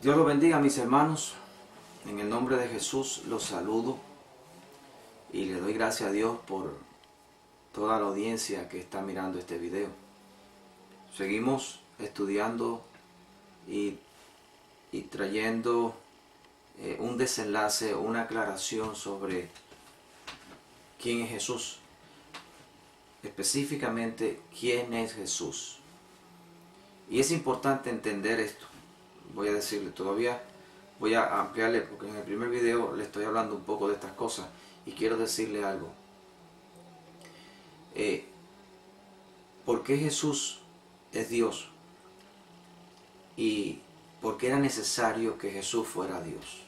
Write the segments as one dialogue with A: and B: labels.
A: Dios los bendiga, mis hermanos. En el nombre de Jesús los saludo y le doy gracias a Dios por toda la audiencia que está mirando este video. Seguimos estudiando y trayendo un desenlace, una aclaración sobre quién es Jesús. Específicamente, quién es Jesús. Y es importante entender esto. Voy a decirle, todavía voy a ampliarle, porque en el primer video le estoy hablando un poco de estas cosas y quiero decirle algo. ¿Por qué Jesús es Dios? ¿Y por qué era necesario que Jesús fuera Dios?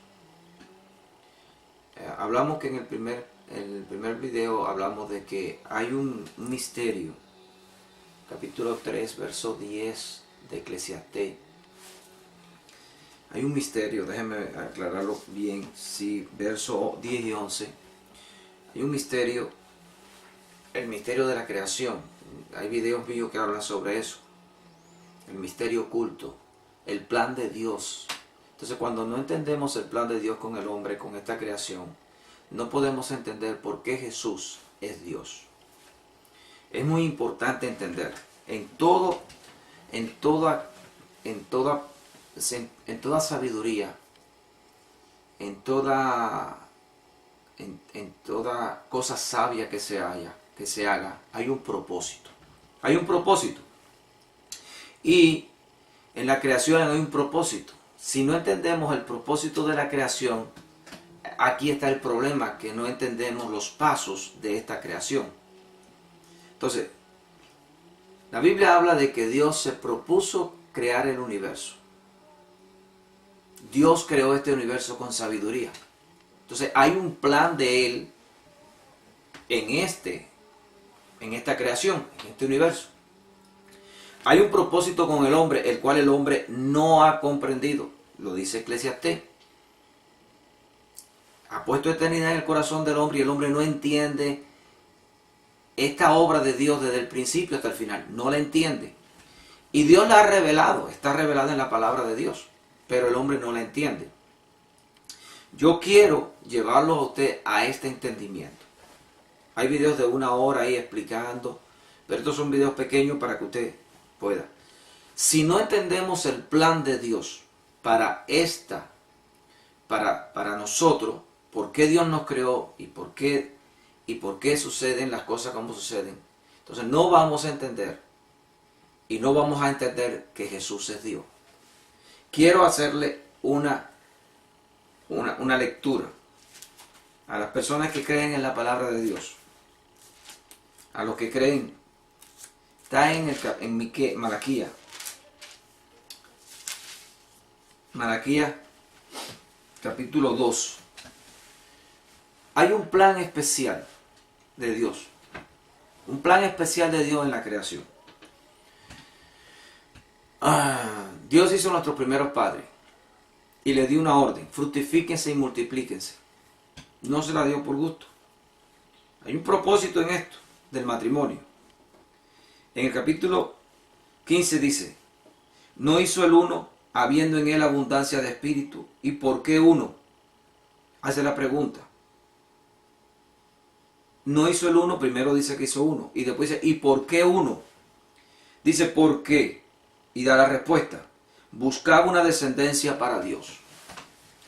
A: Hablamos que en el primer video hablamos de que hay un misterio. Capítulo 3, verso 10 de Eclesiastés. Hay un misterio, déjenme aclararlo bien, sí, verso 10 y 11. Hay un misterio, el misterio de la creación. Hay videos míos que hablan sobre eso. El misterio oculto, el plan de Dios. Entonces, cuando no entendemos el plan de Dios con el hombre, con esta creación, no podemos entender por qué Jesús es Dios. Es muy importante entender, en toda sabiduría, en toda cosa sabia que se haga, hay un propósito. Hay un propósito. Y en la creación hay un propósito. Si no entendemos el propósito de la creación, aquí está el problema, que no entendemos los pasos de esta creación. Entonces, la Biblia habla de que Dios se propuso crear el universo. Dios creó este universo con sabiduría. Entonces hay un plan de Él en esta creación, en este universo. Hay un propósito con el hombre, el cual el hombre no ha comprendido. Lo dice Eclesiastés. Ha puesto eternidad en el corazón del hombre y el hombre no entiende esta obra de Dios desde el principio hasta el final. No la entiende. Y Dios la ha revelado, está revelada en la palabra de Dios, pero el hombre no la entiende. Yo quiero llevarlo a usted a este entendimiento. Hay videos de 1 hora ahí explicando, pero estos son videos pequeños para que usted pueda. Si no entendemos el plan de Dios para nosotros, por qué Dios nos creó y por qué suceden las cosas como suceden, entonces no vamos a entender y no vamos a entender que Jesús es Dios. Quiero hacerle una lectura a las personas que creen en la palabra de Dios, a los que creen. Está en Malaquías capítulo 2. Hay un plan especial de Dios, un plan especial de Dios en la creación. Dios hizo a nuestros primeros padres y le dio una orden: fructifíquense y multiplíquense. No se la dio por gusto. Hay un propósito en esto del matrimonio. En el capítulo 15 dice: no hizo el uno habiendo en él abundancia de espíritu. ¿Y por qué uno? Hace la pregunta. No hizo el uno, primero dice que hizo uno, y después dice: ¿y por qué uno? Dice: ¿por qué? Y da la respuesta: buscaba una descendencia para Dios.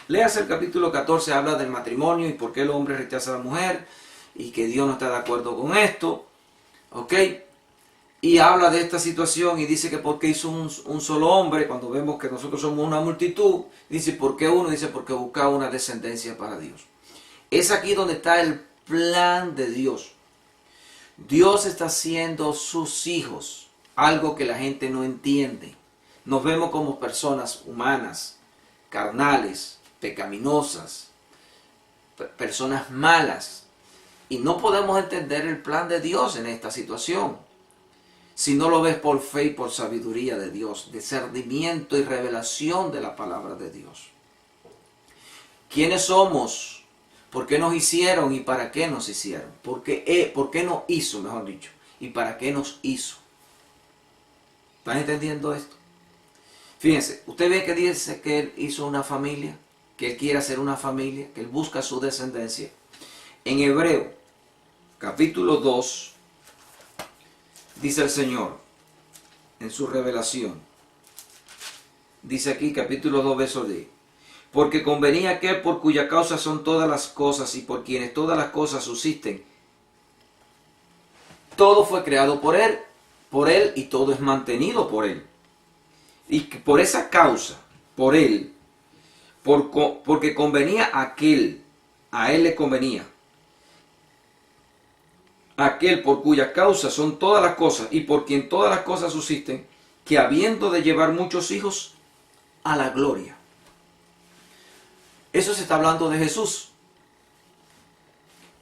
A: Léase el capítulo 14, habla del matrimonio y por qué el hombre rechaza a la mujer y que Dios no está de acuerdo con esto. ¿Ok? Y habla de esta situación y dice que porque hizo un solo hombre, cuando vemos que nosotros somos una multitud. Dice: ¿por qué uno? Dice: porque buscaba una descendencia para Dios. Es aquí donde está el plan de Dios. Dios está haciendo sus hijos, algo que la gente no entiende. Nos vemos como personas humanas, carnales, pecaminosas, personas malas. Y no podemos entender el plan de Dios en esta situación. Si no lo ves por fe y por sabiduría de Dios, discernimiento y revelación de la palabra de Dios. ¿Quiénes somos? ¿Por qué nos hicieron y para qué nos hicieron? ¿Por qué nos hizo, mejor dicho? ¿Y para qué nos hizo? ¿Están entendiendo esto? Fíjense, usted ve que dice que él hizo una familia, que él quiere hacer una familia, que él busca su descendencia. En Hebreo, capítulo 2, dice el Señor, en su revelación, dice aquí, capítulo 2, verso 10, porque convenía aquel por cuya causa son todas las cosas y por quienes todas las cosas subsisten. Todo fue creado por él y todo es mantenido por él. Y por esa causa, por él, porque convenía aquel, a él le convenía, aquel por cuya causa son todas las cosas y por quien todas las cosas subsisten, que habiendo de llevar muchos hijos a la gloria. Eso se está hablando de Jesús.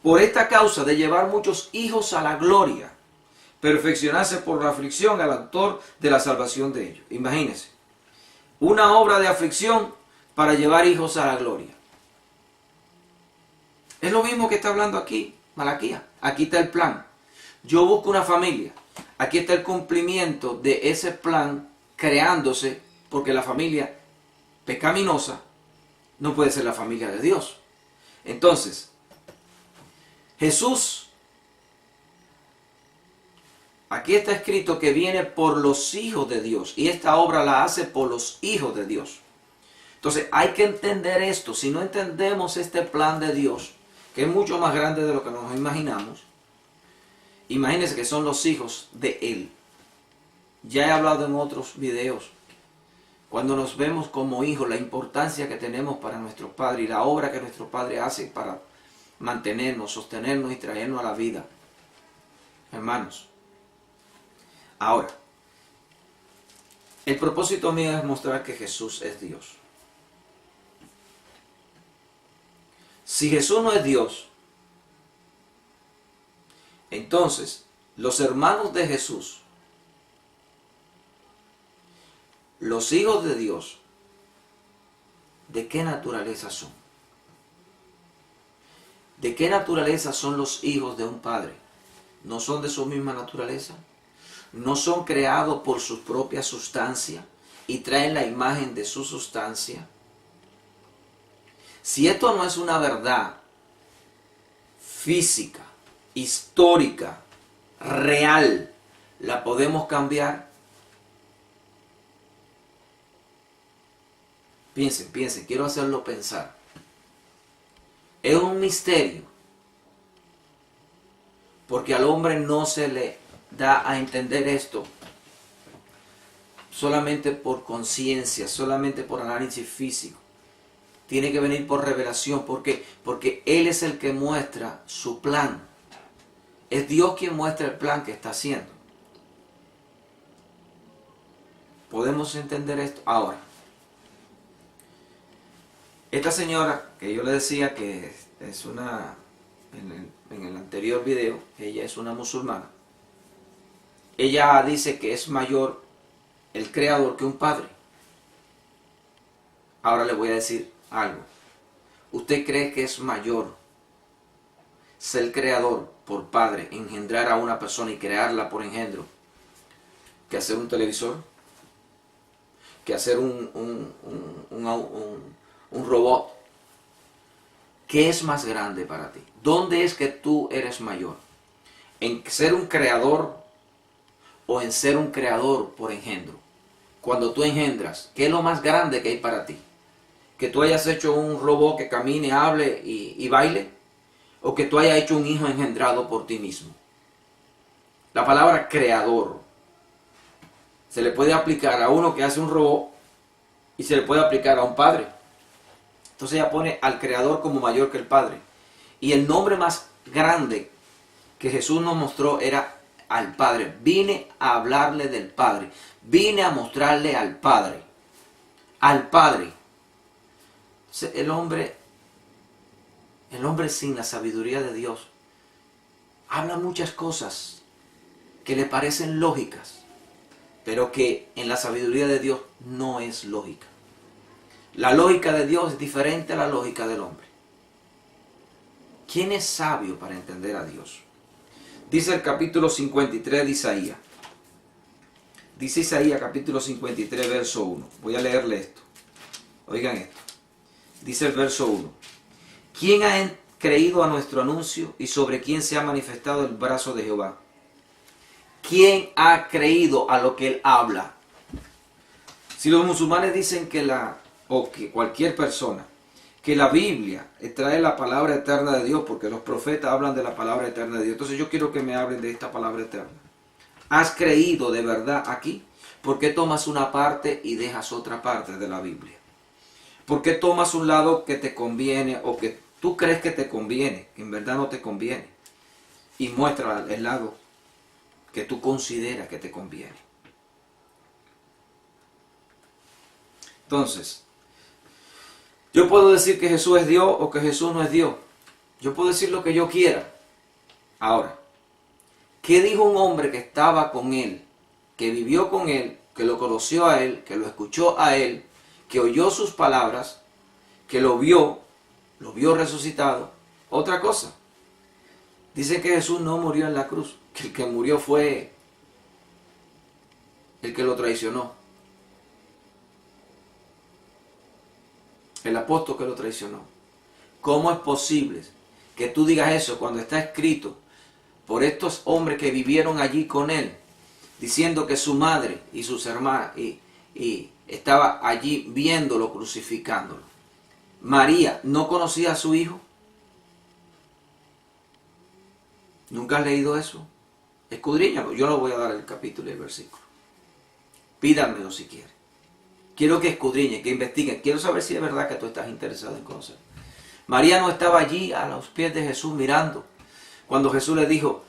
A: Por esta causa de llevar muchos hijos a la gloria, perfeccionarse por la aflicción al autor de la salvación de ellos. Imagínense, una obra de aflicción para llevar hijos a la gloria. Es lo mismo que está hablando aquí Malaquías. Aquí está el plan. Yo busco una familia. Aquí está el cumplimiento de ese plan creándose, porque la familia pecaminosa no puede ser la familia de Dios. Entonces, Jesús, aquí está escrito que viene por los hijos de Dios, y esta obra la hace por los hijos de Dios. Entonces hay que entender esto. Si no entendemos este plan de Dios, que es mucho más grande de lo que nos imaginamos, imagínense que son los hijos de Él. Ya he hablado en otros videos, cuando nos vemos como hijos, la importancia que tenemos para nuestro Padre y la obra que nuestro Padre hace para mantenernos, sostenernos y traernos a la vida. Hermanos, ahora, el propósito mío es mostrar que Jesús es Dios. Si Jesús no es Dios, entonces los hermanos de Jesús, los hijos de Dios, ¿de qué naturaleza son? ¿De qué naturaleza son los hijos de un padre? ¿No son de su misma naturaleza? ¿No son creados por su propia sustancia y traen la imagen de su sustancia? Si esto no es una verdad física, histórica, real, ¿la podemos cambiar? Piensen, quiero hacerlo pensar. Es un misterio, porque al hombre no se le da a entender esto solamente por conciencia, solamente por análisis físico. Tiene que venir por revelación. ¿Por qué? Porque Él es el que muestra su plan. Es Dios quien muestra el plan que está haciendo. ¿Podemos entender esto? Ahora, esta señora que yo le decía que es una, en el anterior video, ella es una musulmana. Ella dice que es mayor el creador que un padre. Ahora le voy a decir algo. ¿Usted cree que es mayor ser creador por padre, engendrar a una persona y crearla por engendro, que hacer un televisor, que hacer un robot? ¿Qué es más grande para ti? ¿Dónde es que tú eres mayor? ¿En ser un creador o en ser un creador por engendro? Cuando tú engendras, ¿qué es lo más grande que hay para ti? ¿Que tú hayas hecho un robot que camine, hable y baile? ¿O que tú hayas hecho un hijo engendrado por ti mismo? La palabra creador se le puede aplicar a uno que hace un robot y se le puede aplicar a un padre. Entonces ella pone al creador como mayor que el padre. Y el nombre más grande que Jesús nos mostró era al Padre. Vine a hablarle del Padre. Vine a mostrarle al Padre. Al Padre. El hombre sin la sabiduría de Dios habla muchas cosas que le parecen lógicas, pero que en la sabiduría de Dios no es lógica. La lógica de Dios es diferente a la lógica del hombre. ¿Quién es sabio para entender a Dios? Dice el capítulo 53 de Isaías. Dice Isaías capítulo 53, verso 1. Voy a leerle esto. Oigan esto. Dice el verso 1. ¿Quién ha creído a nuestro anuncio y sobre quién se ha manifestado el brazo de Jehová? ¿Quién ha creído a lo que él habla? Si los musulmanes dicen que que cualquier persona, que la Biblia trae la palabra eterna de Dios, porque los profetas hablan de la palabra eterna de Dios, entonces yo quiero que me hablen de esta palabra eterna. ¿Has creído de verdad aquí? ¿Por qué tomas una parte y dejas otra parte de la Biblia? ¿Por qué tomas un lado que te conviene o que tú crees que te conviene, que en verdad no te conviene? Y muestra el lado que tú consideras que te conviene. Entonces, yo puedo decir que Jesús es Dios o que Jesús no es Dios. Yo puedo decir lo que yo quiera. Ahora, ¿qué dijo un hombre que estaba con él, que vivió con él, que lo conoció a él, que lo escuchó a él, que oyó sus palabras, que lo vio resucitado? Otra cosa. Dice que Jesús no murió en la cruz, que el que murió fue el que lo traicionó. El apóstol que lo traicionó. ¿Cómo es posible que tú digas eso cuando está escrito por estos hombres que vivieron allí con él, diciendo que su madre y sus hermanas y estaba allí viéndolo, crucificándolo? María no conocía a su hijo. ¿Nunca has leído eso? Escudriñalo. Yo no voy a dar el capítulo y el versículo. Pídanmelo si quieren. Quiero que escudriñen, que investiguen. Quiero saber si es verdad que tú estás interesado en conocer. María no estaba allí a los pies de Jesús mirando cuando Jesús le dijo: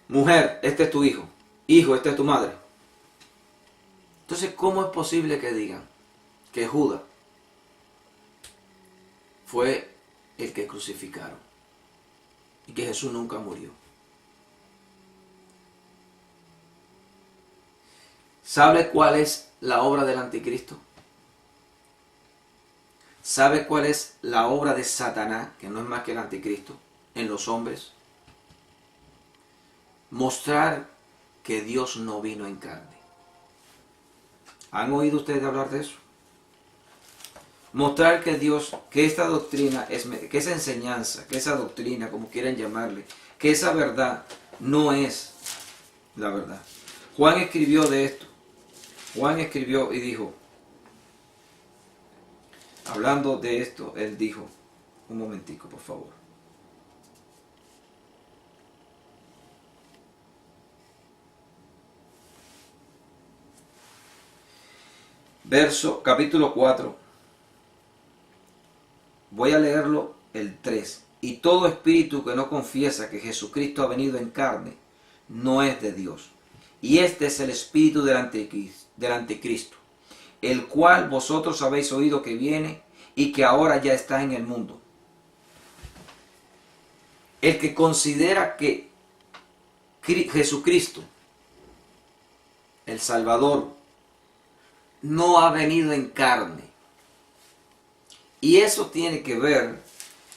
A: mujer, este es tu hijo. Hijo, esta es tu madre. Entonces, ¿cómo es posible que digan que Judas fue el que crucificaron y que Jesús nunca murió? ¿Sabe cuál es la obra del anticristo? ¿Sabe cuál es la obra de Satanás, que no es más que el anticristo, en los hombres? Mostrar que Dios no vino en carne. ¿Han oído ustedes hablar de eso? Mostrar que Dios, que esta doctrina, que esa enseñanza, que esa doctrina, como quieran llamarle, que esa verdad no es la verdad. Juan escribió de esto. Juan escribió y dijo, hablando de esto, él dijo, un momentico, por favor. Capítulo 4. Voy a leerlo el 3. Y todo espíritu que no confiesa que Jesucristo ha venido en carne, no es de Dios. Y este es el espíritu del anticristo, el cual vosotros habéis oído que viene y que ahora ya está en el mundo. El que considera que Jesucristo, el Salvador, no ha venido en carne. Y eso tiene que ver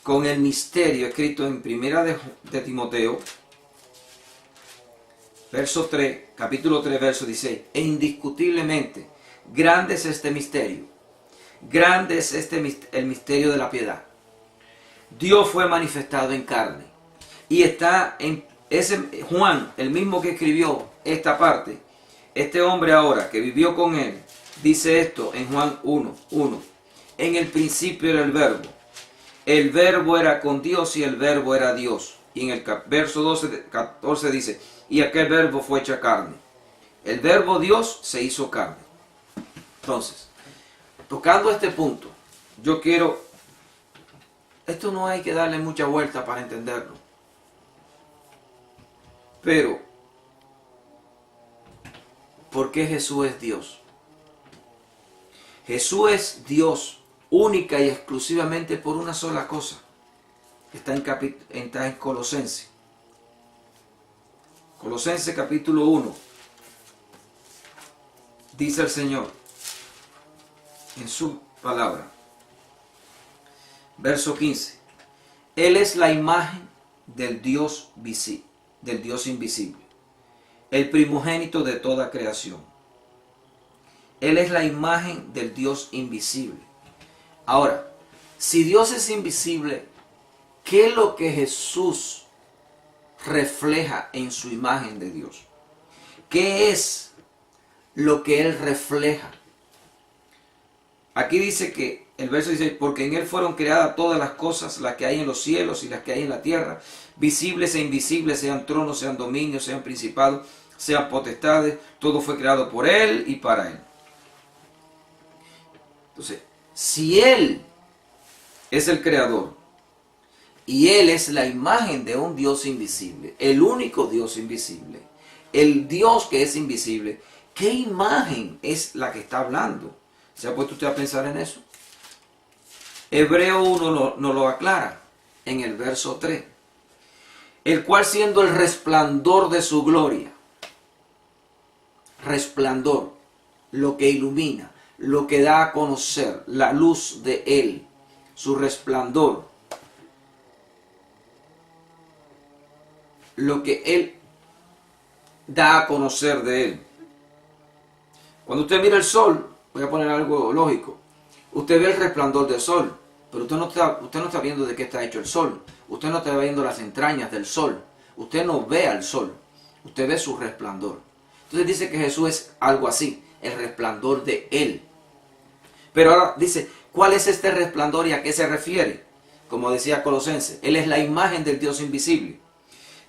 A: con el misterio escrito en Primera de Timoteo, verso 3, capítulo 3, verso 16. E indiscutiblemente, grande es este misterio. Grande es el misterio de la piedad. Dios fue manifestado en carne. Y está en ese Juan, el mismo que escribió esta parte. Este hombre ahora que vivió con él, dice esto en Juan 1:1. En el principio era el verbo. El verbo era con Dios y el verbo era Dios. Y en el verso 14 dice, y aquel verbo fue hecho carne. El verbo Dios se hizo carne. Entonces, tocando este punto, yo quiero, esto no hay que darle mucha vuelta para entenderlo. Pero, ¿por qué Jesús es Dios? Jesús es Dios única y exclusivamente por una sola cosa. Está en Colosenses. Colosenses capítulo 1. Dice el Señor en su palabra. Verso 15. Él es la imagen del Dios invisible, el primogénito de toda creación. Él es la imagen del Dios invisible. Ahora, si Dios es invisible, ¿qué es lo que Jesús refleja en su imagen de Dios? ¿Qué es lo que Él refleja? Aquí dice que, el verso dice, porque en Él fueron creadas todas las cosas, las que hay en los cielos y las que hay en la tierra, visibles e invisibles, sean tronos, sean dominios, sean principados, sean potestades, todo fue creado por Él y para Él. Entonces, si Él es el creador y Él es la imagen de un Dios invisible, el único Dios invisible, el Dios que es invisible, ¿qué imagen es la que está hablando? ¿Se ha puesto usted a pensar en eso? Hebreo 1 nos lo aclara en el verso 3. El cual siendo el resplandor de su gloria, resplandor, lo que ilumina, lo que da a conocer, la luz de Él, su resplandor, lo que Él da a conocer de Él. Cuando usted mira el sol, voy a poner algo lógico, usted ve el resplandor del sol, pero usted no está viendo de qué está hecho el sol, usted no está viendo las entrañas del sol, usted no ve al sol, usted ve su resplandor. Entonces dice que Jesús es algo así, el resplandor de Él. Pero ahora dice, ¿cuál es este resplandor y a qué se refiere? Como decía Colosenses, Él es la imagen del Dios invisible.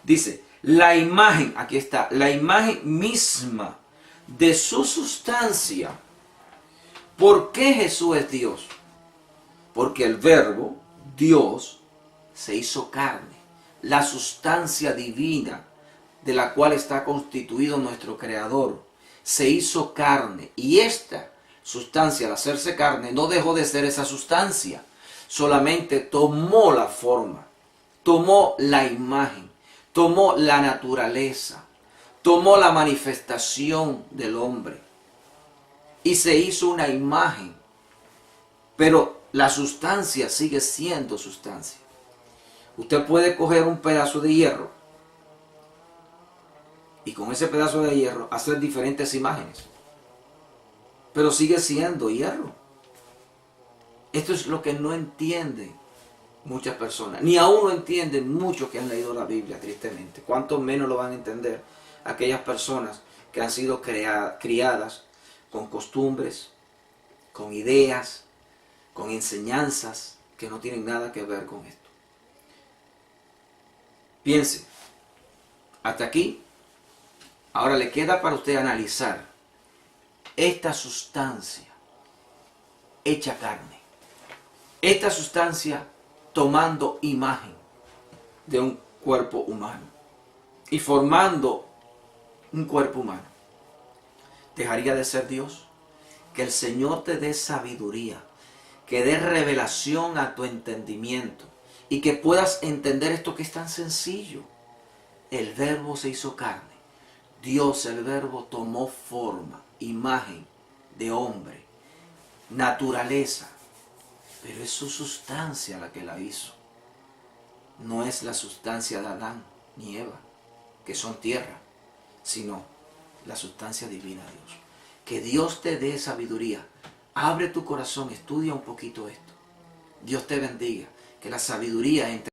A: Dice, la imagen, aquí está, la imagen misma de su sustancia. ¿Por qué Jesús es Dios? Porque el verbo, Dios, se hizo carne, la sustancia divina de la cual está constituido nuestro Creador, se hizo carne. Y esta sustancia, al hacerse carne, no dejó de ser esa sustancia, solamente tomó la forma, tomó la imagen, tomó la naturaleza, tomó la manifestación del hombre y se hizo una imagen, pero la sustancia sigue siendo sustancia. Usted puede coger un pedazo de hierro y con ese pedazo de hierro hacer diferentes imágenes, pero sigue siendo hierro. Esto es lo que no entienden muchas personas, ni aún lo entienden muchos que han leído la Biblia, tristemente. ¿Cuánto menos lo van a entender aquellas personas que han sido criadas con costumbres, con ideas, con enseñanzas que no tienen nada que ver con esto? Piense, hasta aquí, ahora le queda para usted analizar esta sustancia hecha carne, esta sustancia tomando imagen de un cuerpo humano y formando un cuerpo humano. ¿Dejaría de ser Dios? Que el Señor te dé sabiduría, que dé revelación a tu entendimiento y que puedas entender esto que es tan sencillo. El verbo se hizo carne. Dios, el verbo, tomó forma, imagen de hombre, naturaleza, pero es su sustancia la que la hizo. No es la sustancia de Adán ni Eva, que son tierra, sino la sustancia divina de Dios. Que Dios te dé sabiduría. Abre tu corazón, estudia un poquito esto. Dios te bendiga. Que la sabiduría entre